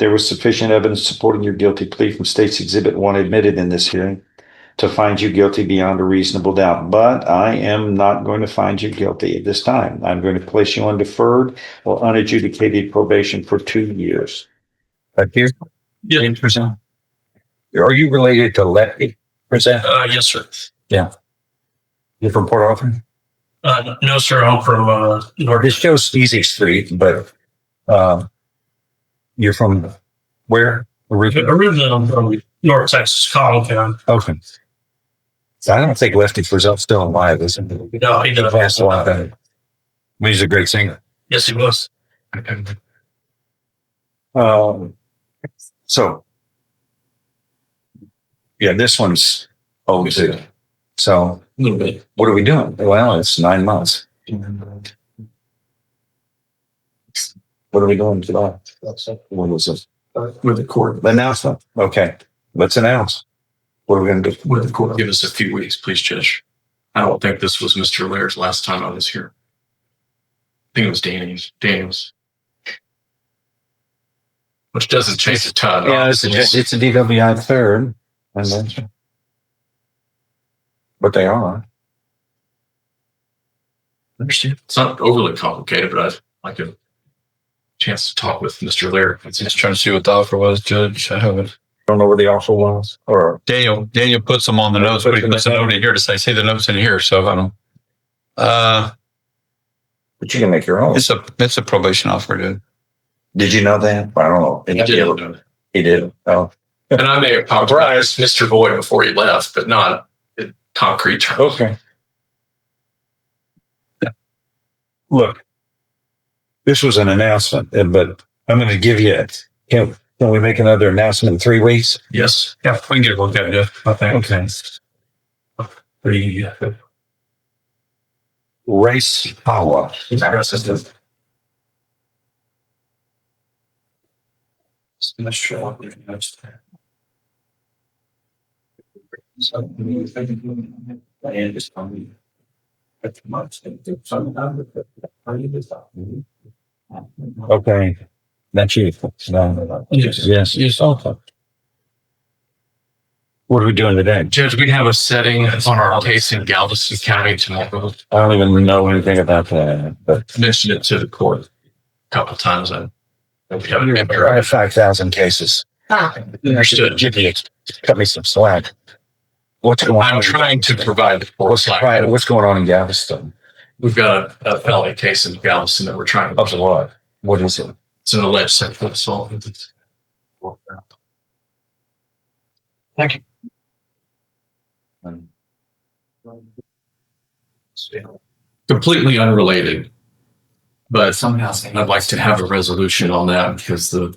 there was sufficient evidence supporting your guilty plea from State's Exhibit 1 admitted in this hearing to find you guilty beyond a reasonable doubt. But I am not going to find you guilty at this time. I'm going to place you on deferred or unadjudicated probation for 2 years. Back here? Yeah. Are you related to Lefty? Yes, sir. Yeah. You're from Port Arthur? No, sir. I'm from North. This shows Easy Street, but you're from where? Originally, I'm from North Texas, Collin County. Okay. So I don't think Lefty Frizzell's still alive, is he? No, he doesn't. Passed a while back. He's a great singer. Yes, he was. So, yeah, this one's old too. So, A little bit. what are we doing? Well, it's 9 months. What are we doing today? What was this? With the court. Announcement. Okay, let's announce. What are we going to do? With the court. Give us a few weeks, please, Judge. I don't think this was Mr. Laird's last time I was here. I think it was Daniels. Which doesn't change a ton. Yeah, it's a DWI third. But they are. Understand. It's not overly complicated, but I'd like a chance to talk with Mr. Laird. I'm just trying to see what the offer was, Judge. I haven't. Don't know where the offer was. Or Daniel puts them on the notes, but he puts a note in here to say, see the notes in here. So I don't. but you can make your own. It's a probation offer, dude. Did you know that? I don't know. He did. He did. Oh, And I may have talked about Mr. Boyd before he left, but not in concrete terms. okay. Look, this was an announcement, but I'm going to give you. Can we make another announcement in 3 weeks? Yes. Yeah, we can get a look at it, I think. Okay. Pretty Race power. Okay. That's you. No. Yes. Yes. Okay. What are we doing today? Judge, we have a setting on our case in Galveston County tomorrow. I don't even know anything about that. But Mentioned it to the court a couple of times. I we haven't been I here. have 5,000 cases. Understood. Jimmy, cut me some slack. What's going on? I'm trying to provide the court slack. What's going on in Galveston? We've got a felony case in Galveston that we're trying to. Of what? What is it? It's an alleged sexual assault. Thank you. Completely unrelated, but somehow I'd like to have a resolution on that because the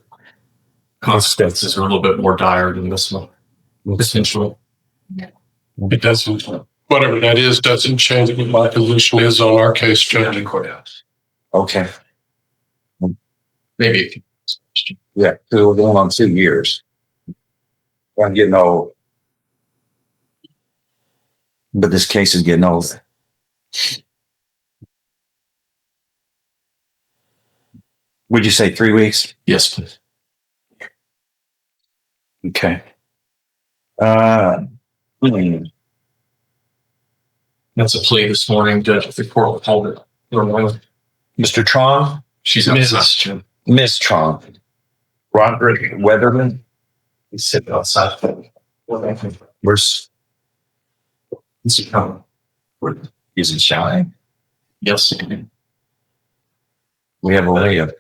consequences are a little bit more dire than this one. Essentially, It doesn't, whatever that is, doesn't change what my position is on our case, Judge. courthouse. Okay. Maybe. Yeah, because we're going on 2 years. I'm getting old. But this case is getting old. Would you say 3 weeks? Yes, please. Okay. That's a plea this morning, Judge. If the court will hold it. Mr. Tron? She's outside. Miss Tron. Roderick Weatherman? He's sitting outside. Where's... Is he coming? Is it shy? Yes. We have a way of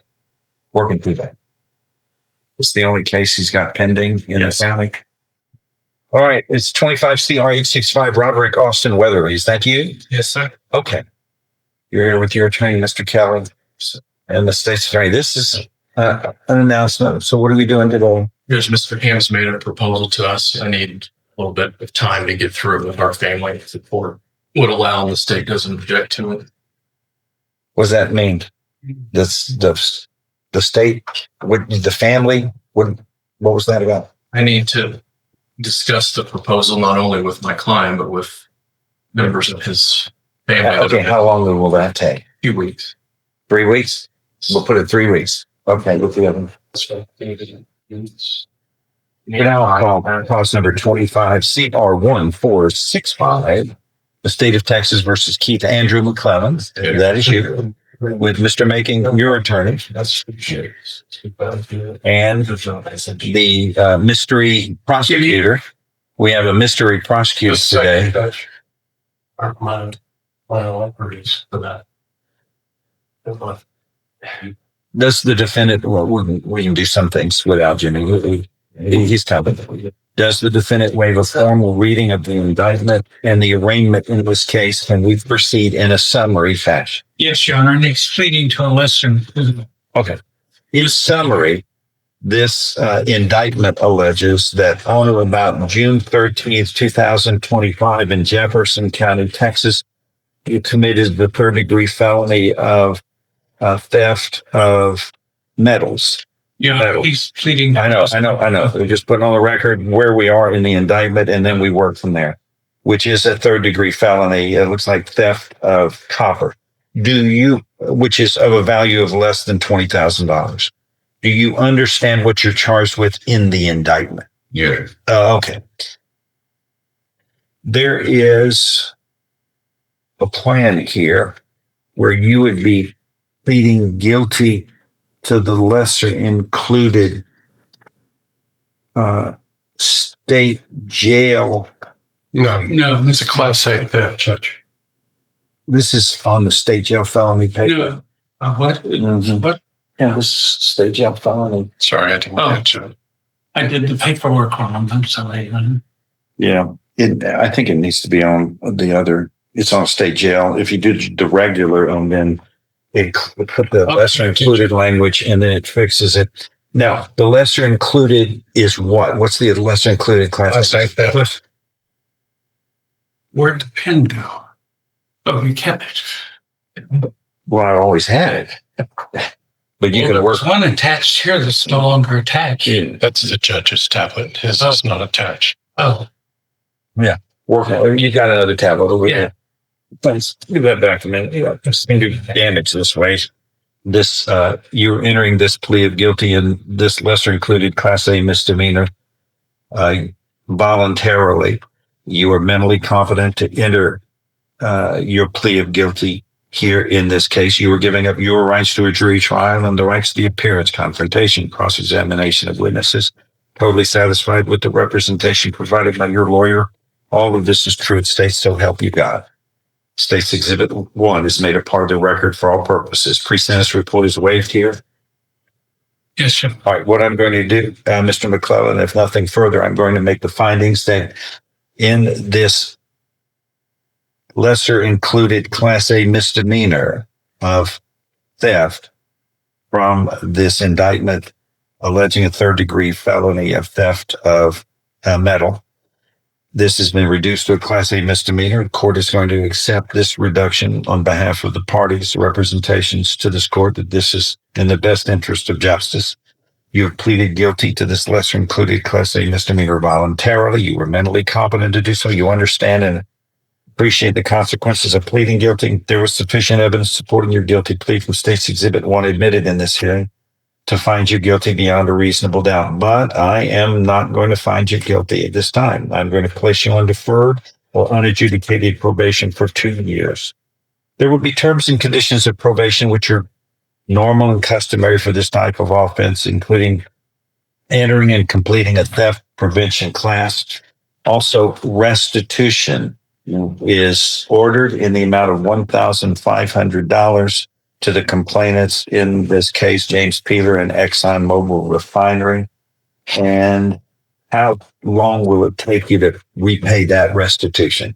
working through that. It's the only case he's got pending in the county. All right, it's 25 CR 865 Roderick Austin Weatherly. Is that you? Yes, sir. Okay. You're here with your attorney, Mr. Kelly, and the state's attorney. This is an announcement. So what are we doing today? Judge, Mr. Ham's made a proposal to us. I need a little bit of time to get through it with our family. If the court would allow and the state doesn't object to it. What does that mean? The state, the family, what was that about? I need to discuss the proposal not only with my client, but with members of his family. Okay, how long will that take? A few weeks. 3 weeks? We'll put it 3 weeks. Okay, look the other. Now call clause number 25 CR1465, the state of Texas versus Keith Andrew McClellan. That is you, with Mr. Making your attorney and the mystery prosecutor. We have a mystery prosecutor today. My offerings for that. Does the defendant, well, we can do some things without Jimmy. He's coming. Does the defendant waive a formal reading of the indictment and the arraignment in this case? Can we proceed in a summary fashion? Yes, Your Honor, next pleading to a lesser. Okay. In summary, this indictment alleges that on or about June 13th, 2025 in Jefferson County, Texas, you committed the third-degree felony of theft of metals. Yeah, he's pleading. I know. We just put on the record where we are in the indictment, and then we work from there, which is a third-degree felony. It looks like theft of copper. Which is of a value of less than $20,000. Do you understand what you're charged with in the indictment? Yeah. Okay. There is a plan here where you would be pleading guilty to the lesser included state jail. No, it's a class A theft, Judge. This is on the state jail felony paper. No. What? Mhm. What? Yeah, this is state jail felony. Sorry, I didn't catch it. I did the paperwork on them. I'm sorry. Yeah, I think it needs to be on the other. It's on state jail. If you do the regular, then It put the lesser included language and then it fixes it. Now, the lesser included is what? What's the lesser included class? Class A theft. Where'd the pen go? Oh, we kept it. Well, I always had it. But you can work. There's one attached here that's no longer attached. That's the judge's tablet. His is not attached. Oh, Work. You got another tablet over Yeah. there. Thanks. Give that back to me. This can do damage this way. This, you're entering this plea of guilty in this lesser included class A misdemeanor, voluntarily. You are mentally competent to enter, your plea of guilty here in this case. You are giving up your rights to a jury trial and the rights to the appearance, confrontation, cross-examination of witnesses. Totally satisfied with the representation provided by your lawyer. All of this is true. It states so help you God. State's Exhibit 1 is made a part of the record for all purposes. Pre-sentence report is waived here. yes, sir. All right, what I'm going to do, Mr. McClellan, if nothing further, I'm going to make the findings that in this lesser included Class A misdemeanor of theft from this indictment alleging a third-degree felony of theft of metal. This has been reduced to a Class A misdemeanor. The court is going to accept this reduction on behalf of the parties' representations to this court that this is in the best interest of justice. You have pleaded guilty to this lesser included Class A misdemeanor voluntarily. You were mentally competent to do so. You understand and appreciate the consequences of pleading guilty. There was sufficient evidence supporting your guilty plea from State's Exhibit 1 admitted in this hearing to find you guilty beyond a reasonable doubt. But I am not going to find you guilty at this time. I'm going to place you on deferred or unadjudicated probation for 2 years. There will be terms and conditions of probation which are normal and customary for this type of offense, including entering and completing a theft prevention class. Also, restitution is ordered in the amount of $1,500 to the complainants, in this case, James Peeler and ExxonMobil Refinery. And how long will it take you to repay that restitution?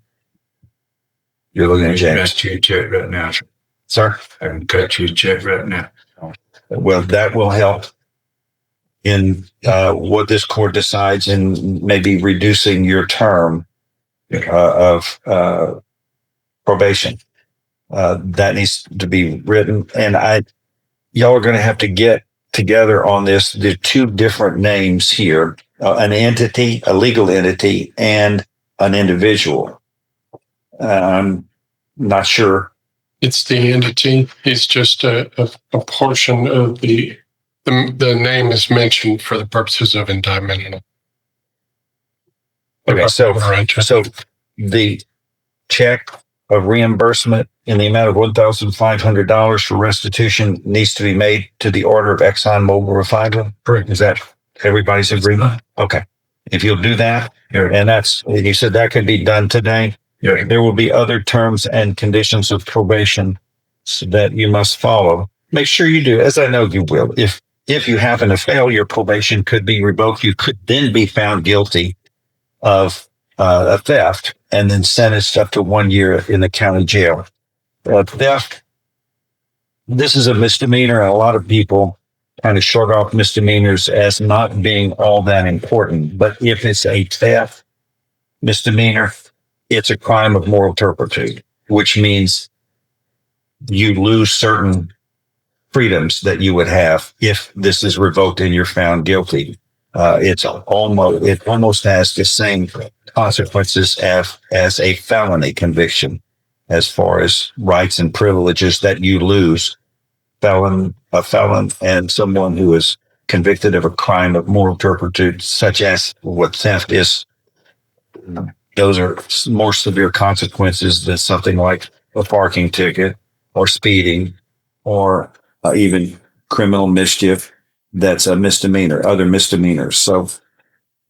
You're looking at James. Cut you a check right now. Sir? I can cut you a check right now. Well, that will help in what this court decides in maybe reducing your term of probation. That needs to be written. And y'all are going to have to get together on this. There are two different names here, an entity, a legal entity, and an individual. I'm not sure. It's the entity. It's just a portion of the The name is mentioned for the purposes of indictment. Okay, so the check of reimbursement in the amount of $1,500 for restitution needs to be made to the order of ExxonMobil Refinery. Correct. Is that everybody's agreement? Okay. If you'll do that, and you said that could be done today. Yeah. There will be other terms and conditions of probation that you must follow. Make sure you do, as I know you will. If you happen to fail, your probation could be revoked. You could then be found guilty of a theft and then sentenced up to 1 year in the county jail. Theft, this is a misdemeanor, and a lot of people kind of short off misdemeanors as not being all that important. But if it's a theft misdemeanor, it's a crime of moral turpitude, which means you lose certain freedoms that you would have if this is revoked and you're found guilty. It almost has the same consequences as a felony conviction, as far as rights and privileges that you lose. A felon and someone who is convicted of a crime of moral turpitude, such as what theft is, those are more severe consequences than something like a parking ticket or speeding or even criminal mischief. That's a misdemeanor, other misdemeanors. So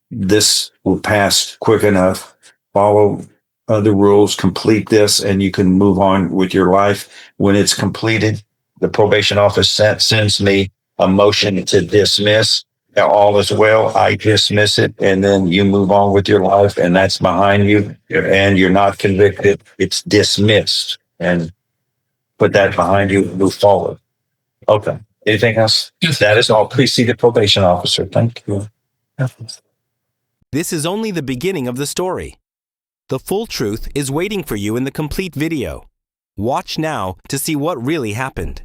this will pass quick enough. Follow the rules, complete this, and you can move on with your life. When it's completed, the probation office sends me a motion to dismiss. Now, all is well, I dismiss it, and then you move on with your life, and that's behind you, and you're not convicted. It's dismissed, and put that behind you and move forward. Okay. Anything else? Yes. That is all. Please see the probation officer. Thank you. This is only the beginning of the story. The full truth is waiting for you in the complete video. Watch now to see what really happened.